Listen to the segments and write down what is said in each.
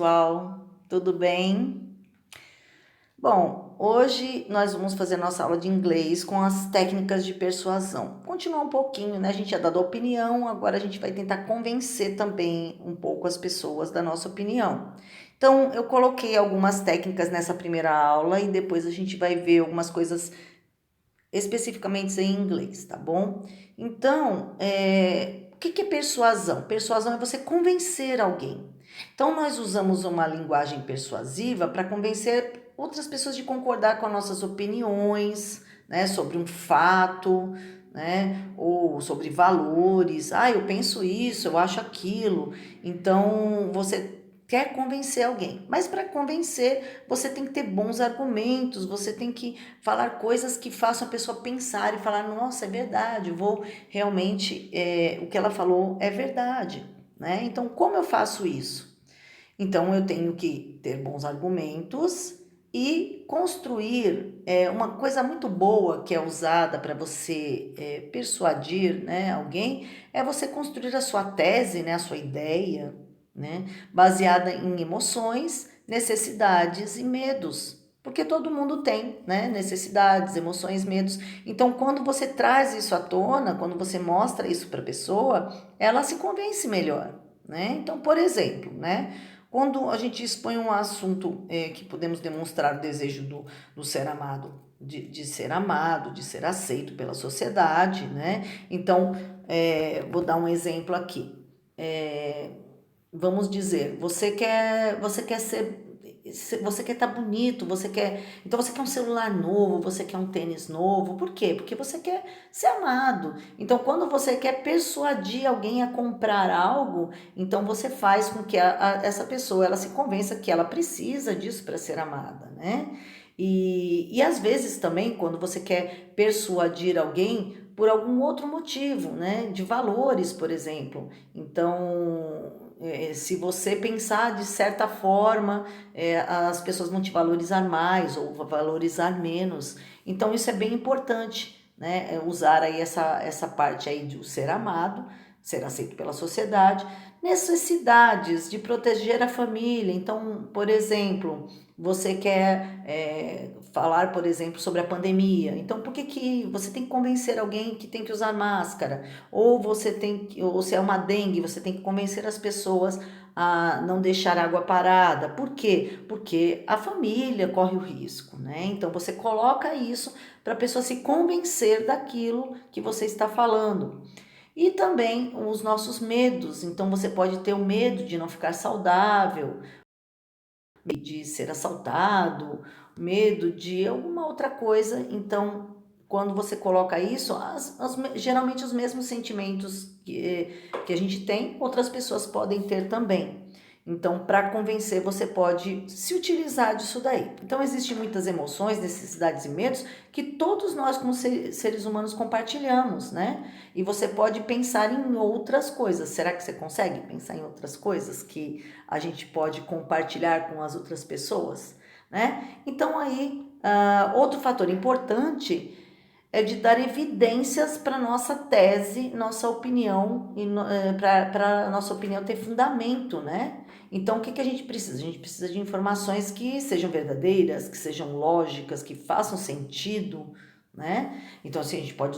Pessoal, tudo bem? Bom, hoje nós vamos fazer nossa aula de inglês com as técnicas de persuasão. Continuar um pouquinho, né? A gente já dado opinião, agora a gente vai tentar convencer também um pouco as pessoas da nossa opinião. Então, eu coloquei algumas técnicas nessa primeira aula e depois a gente vai ver algumas coisas especificamente em inglês, tá bom? Então, o que é persuasão? Persuasão é você convencer alguém. Então, nós usamos uma linguagem persuasiva para convencer outras pessoas de concordar com as nossas opiniões, né, sobre um fato, né, ou sobre valores. Ah, eu penso isso, eu acho aquilo. Então, você quer convencer alguém, mas para convencer, você tem que ter bons argumentos, você tem que falar coisas que façam a pessoa pensar e falar, nossa, é verdade, eu vou realmente, o que ela falou é verdade, né? Então, como eu faço isso? Então, eu tenho que ter bons argumentos e construir uma coisa muito boa que é usada para você persuadir, né, alguém, é você construir a sua tese, né, a sua ideia, né, baseada em emoções, necessidades e medos. Porque todo mundo tem, né, necessidades, emoções, medos. Então, quando você traz isso à tona, quando você mostra isso para a pessoa, ela se convence melhor, né? Então, por exemplo, né, quando a gente expõe um assunto que podemos demonstrar o desejo do ser amado, de ser amado, de ser aceito pela sociedade, né? Então, vou dar um exemplo aqui. É, vamos dizer, você quer estar bonito, então você quer um celular novo, você quer um tênis novo. Por quê? Porque você quer ser amado. Então, quando você quer persuadir alguém a comprar algo, então você faz com que essa pessoa ela se convença que ela precisa disso para ser amada, né? E às vezes também, quando você quer persuadir alguém por algum outro motivo, né? De valores, por exemplo. Então, se você pensar de certa forma, as pessoas vão te valorizar mais ou valorizar menos. Então, isso é bem importante, né? Usar aí essa parte aí de ser amado, ser aceito pela sociedade, necessidades de proteger a família. Então, por exemplo, você quer falar, por exemplo, sobre a pandemia. Então, por que você tem que convencer alguém que tem que usar máscara? Ou se é uma dengue, você tem que convencer as pessoas a não deixar água parada. Por quê? Porque a família corre o risco, né? Então, você coloca isso para a pessoa se convencer daquilo que você está falando. E também os nossos medos. Então, você pode ter o medo de não ficar saudável, de ser assaltado, medo de alguma outra coisa. Então, quando você coloca isso, geralmente os mesmos sentimentos que a gente tem, outras pessoas podem ter também. Então, para convencer, você pode se utilizar disso daí. Então, existem muitas emoções, necessidades e medos que todos nós, como seres humanos, compartilhamos, né? E você pode pensar em outras coisas. Será que você consegue pensar em outras coisas que a gente pode compartilhar com as outras pessoas, né? Então, aí, outro fator importante é de dar evidências para nossa tese, nossa opinião, e para a nossa opinião ter fundamento, né? Então, o que a gente precisa? A gente precisa de informações que sejam verdadeiras, que sejam lógicas, que façam sentido, né? Então, assim, a gente pode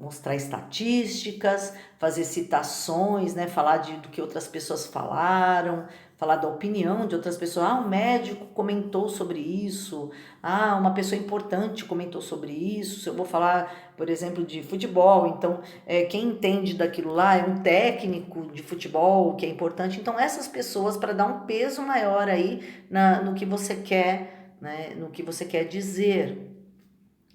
mostrar estatísticas, fazer citações, né? Falar do que outras pessoas falaram, falar da opinião de outras pessoas. Ah, um médico comentou sobre isso. Ah, uma pessoa importante comentou sobre isso. Se eu vou falar, por exemplo, de futebol, então quem entende daquilo lá é um técnico de futebol que é importante. Então, essas pessoas, para dar um peso maior aí no que você quer, né? No que você quer dizer.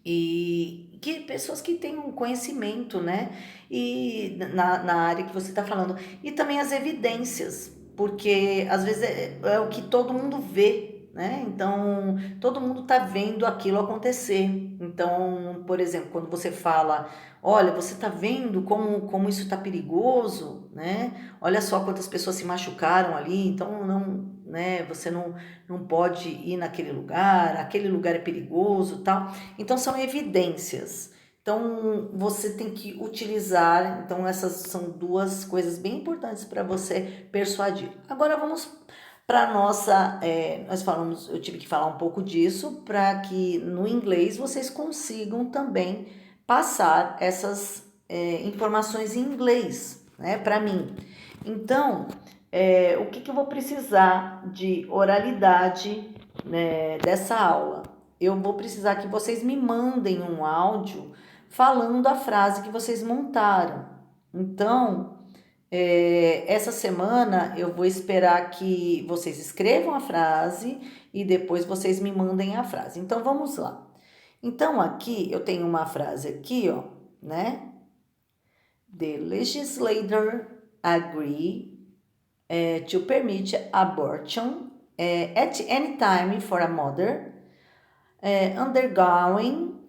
E que pessoas que tenham conhecimento, né? E na área que você está falando. E também as evidências, porque às vezes é o que todo mundo vê, né? Então, todo mundo está vendo aquilo acontecer. Então, por exemplo, quando você fala, olha, você está vendo como isso está perigoso, né? Olha só quantas pessoas se machucaram ali, então não, né? Você não pode ir naquele lugar, aquele lugar é perigoso, tal. Então, são evidências. Então, você tem que utilizar. Então, essas são duas coisas bem importantes para você persuadir. Agora, vamos para nossa, nós falamos, eu tive que falar um pouco disso para que no inglês vocês consigam também passar essas informações em inglês, né, para mim. Então, o que eu vou precisar de oralidade, né, dessa aula? Eu vou precisar que vocês me mandem um áudio falando a frase que vocês montaram. Então, essa semana eu vou esperar que vocês escrevam a frase e depois vocês me mandem a frase. Então, vamos lá. Então, aqui eu tenho uma frase aqui, ó, né? The legislator agree to permit abortion at any time for a mother undergoing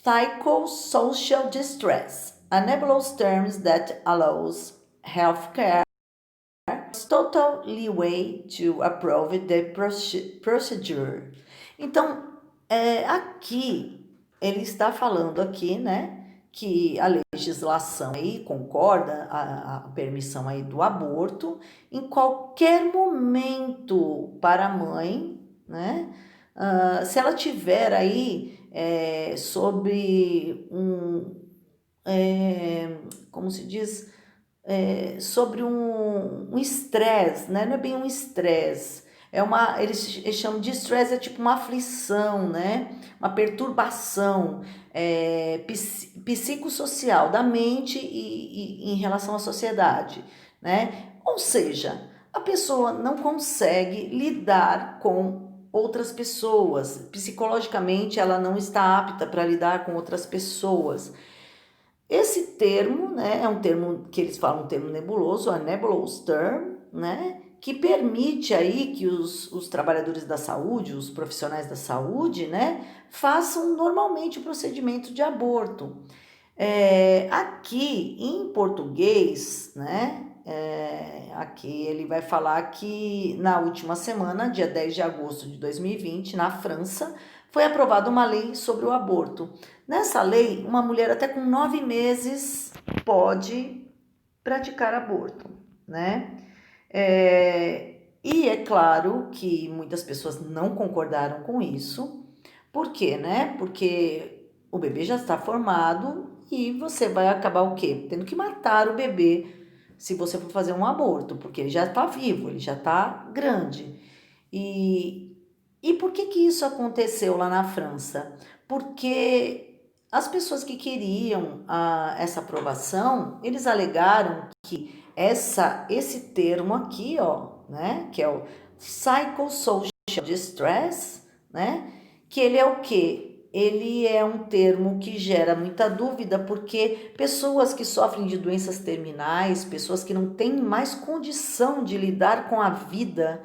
psychosocial distress, a nebulous terms that allows healthcare total leeway to approve the procedure. Então, aqui ele está falando aqui, né, que a legislação aí concorda a permissão aí do aborto em qualquer momento para a mãe, né, se ela tiver aí sobre como se diz, sobre um estresse, né? Não é bem um estresse, eles chamam de estresse, é tipo uma aflição, né? Uma perturbação psicossocial da mente e em relação à sociedade, né? Ou seja, a pessoa não consegue lidar com outras pessoas, psicologicamente ela não está apta para lidar com outras pessoas. Esse termo, né, é um termo que eles falam, um termo nebuloso, a nebulous term, né, que permite aí que os trabalhadores da saúde, os profissionais da saúde, né, façam normalmente o procedimento de aborto. Aqui em português, né, aqui ele vai falar que na última semana, dia 10 de agosto de 2020, na França, foi aprovada uma lei sobre o aborto. Nessa lei, uma mulher até com 9 meses pode praticar aborto, né? E é claro que muitas pessoas não concordaram com isso. Por quê, né? Porque o bebê já está formado e você vai acabar o quê? Tendo que matar o bebê se você for fazer um aborto, porque ele já está vivo, ele já está grande. E por que isso aconteceu lá na França? Porque as pessoas que queriam essa aprovação, eles alegaram que esse termo aqui, ó, né, que é o psychosocial distress, né, que ele é o quê? Ele é um termo que gera muita dúvida, porque pessoas que sofrem de doenças terminais, pessoas que não têm mais condição de lidar com a vida,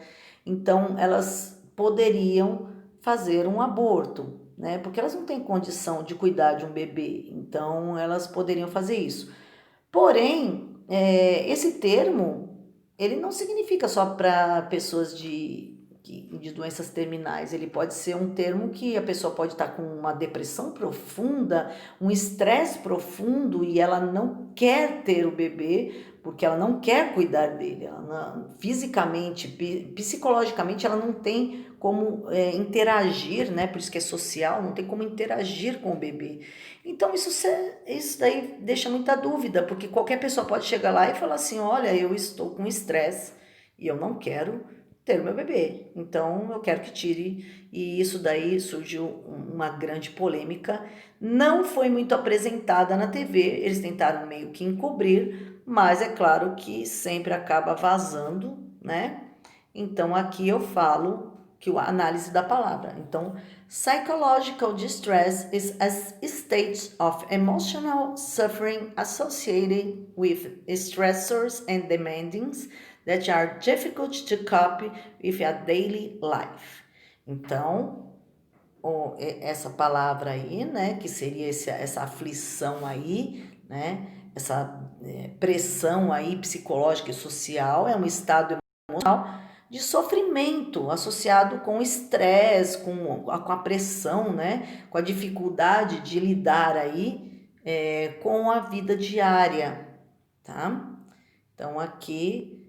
então elas poderiam fazer um aborto, né? Porque elas não têm condição de cuidar de um bebê, então elas poderiam fazer isso. Porém, esse termo, ele não significa só para pessoas de doenças terminais, ele pode ser um termo que a pessoa pode estar com uma depressão profunda, um estresse profundo e ela não quer ter o bebê porque ela não quer cuidar dele, fisicamente, psicologicamente ela não tem como interagir, né? Por isso que é social, não tem como interagir com o bebê. Então isso daí deixa muita dúvida, porque qualquer pessoa pode chegar lá e falar assim, olha, eu estou com estresse e eu não quero ter o meu bebê, então eu quero que tire, e isso daí surgiu uma grande polêmica, não foi muito apresentada na TV, eles tentaram meio que encobrir, mas é claro que sempre acaba vazando, né? Então aqui eu falo que a análise da palavra. Então, psychological distress is a state of emotional suffering associated with stressors and demandings that are difficult to cope with a daily life. Então, essa palavra aí, né, que seria essa aflição aí, né, essa pressão aí psicológica e social, é um estado emocional de sofrimento associado com estresse, com a pressão, né, com a dificuldade de lidar aí com a vida diária, tá? Então aqui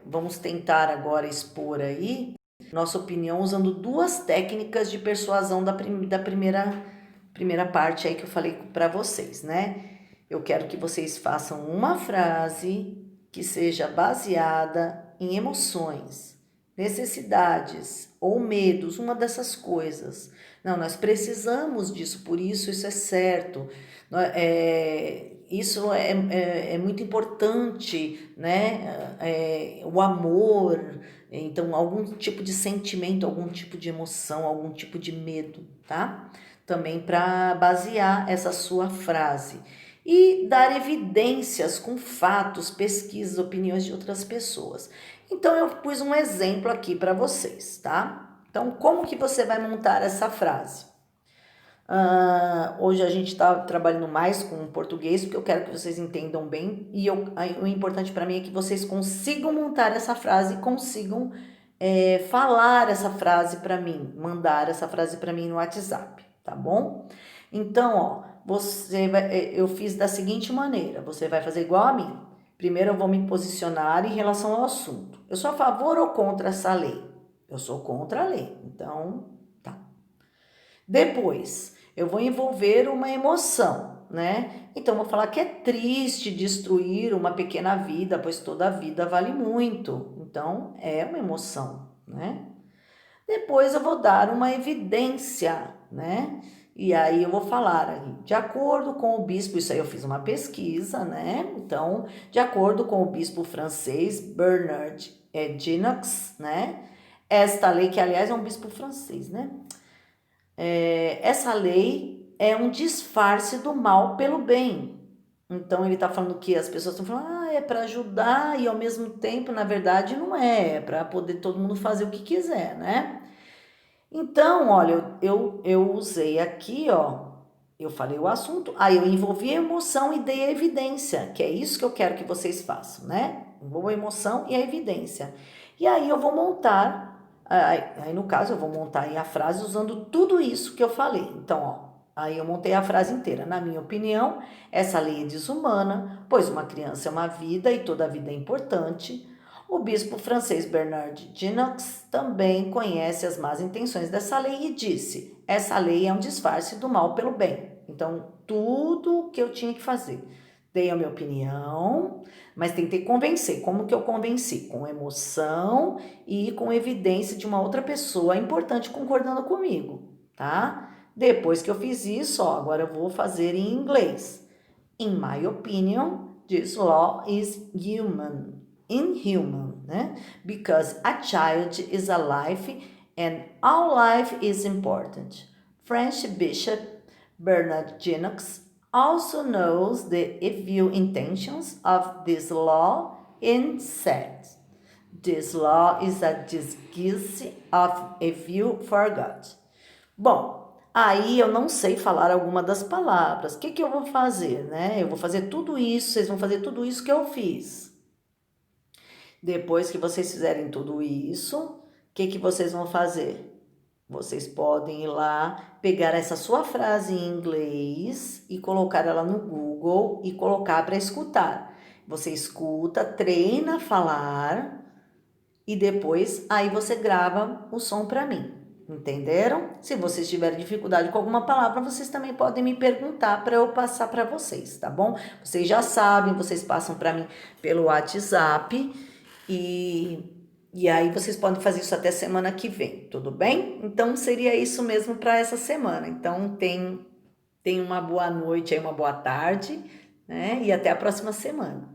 vamos tentar agora expor aí nossa opinião usando duas técnicas de persuasão da primeira parte aí que eu falei para vocês, né? Eu quero que vocês façam uma frase que seja baseada em emoções, necessidades ou medos, uma dessas coisas. Não, nós precisamos disso, por isso é certo. Isso é muito importante, né? O amor, então algum tipo de sentimento, algum tipo de emoção, algum tipo de medo, tá? Também para basear essa sua frase. E dar evidências com fatos, pesquisas, opiniões de outras pessoas. Então eu pus um exemplo aqui para vocês, tá? Então como que você vai montar essa frase? Hoje a gente está trabalhando mais com português, porque eu quero que vocês entendam bem, e o importante para mim é que vocês consigam montar essa frase e consigam falar essa frase para mim, mandar essa frase para mim no WhatsApp, tá bom? Então, ó, eu fiz da seguinte maneira, você vai fazer igual a mim. Primeiro eu vou me posicionar em relação ao assunto. Eu sou a favor ou contra essa lei? Eu sou contra a lei, então tá. Depois, eu vou envolver uma emoção, né? Então, eu vou falar que é triste destruir uma pequena vida, pois toda vida vale muito. Então, é uma emoção, né? Depois, eu vou dar uma evidência, né? E aí, eu vou falar, de acordo com o bispo, isso aí eu fiz uma pesquisa, né? Então, de acordo com o bispo francês Bernard Genox, né? Esta lei, que aliás é um bispo francês, né? Essa lei é um disfarce do mal pelo bem. Então ele está falando que as pessoas estão falando, é para ajudar e ao mesmo tempo, na verdade, não é para poder todo mundo fazer o que quiser, né? Então, olha, eu usei aqui, ó, eu falei o assunto, aí eu envolvi a emoção e dei a evidência, que é isso que eu quero que vocês façam, né? Envolva a emoção e a evidência. E aí eu vou montar, aí no caso eu vou montar aí a frase usando tudo isso que eu falei. Então, ó, aí eu montei a frase inteira. Na minha opinião, essa lei é desumana, pois uma criança é uma vida e toda vida é importante. O bispo francês Bernard Genox também conhece as más intenções dessa lei e disse: essa lei é um disfarce do mal pelo bem. Então, tudo o que eu tinha que fazer. Dei a minha opinião, mas tentei convencer. Como que eu convenci? Com emoção e com evidência de uma outra pessoa importante concordando comigo, tá? Depois que eu fiz isso, ó, agora eu vou fazer em inglês. In my opinion, this law is inhuman, né? Because a child is a life and all life is important. French Bishop Bernard Genox also knows the evil intentions of this law and said, this law is a disguise of evil for God. Bom, aí eu não sei falar alguma das palavras. O que eu vou fazer, né? Eu vou fazer tudo isso, vocês vão fazer tudo isso que eu fiz. Depois que vocês fizerem tudo isso, o que vocês vão fazer? Vocês podem ir lá, pegar essa sua frase em inglês e colocar ela no Google e colocar para escutar. Você escuta, treina a falar e depois aí você grava o som para mim. Entenderam? Se vocês tiverem dificuldade com alguma palavra, vocês também podem me perguntar para eu passar para vocês, tá bom? Vocês já sabem, vocês passam para mim pelo WhatsApp e aí vocês podem fazer isso até semana que vem, tudo bem? Então seria isso mesmo para essa semana. Então tem uma boa noite aí, uma boa tarde, né? E até a próxima semana.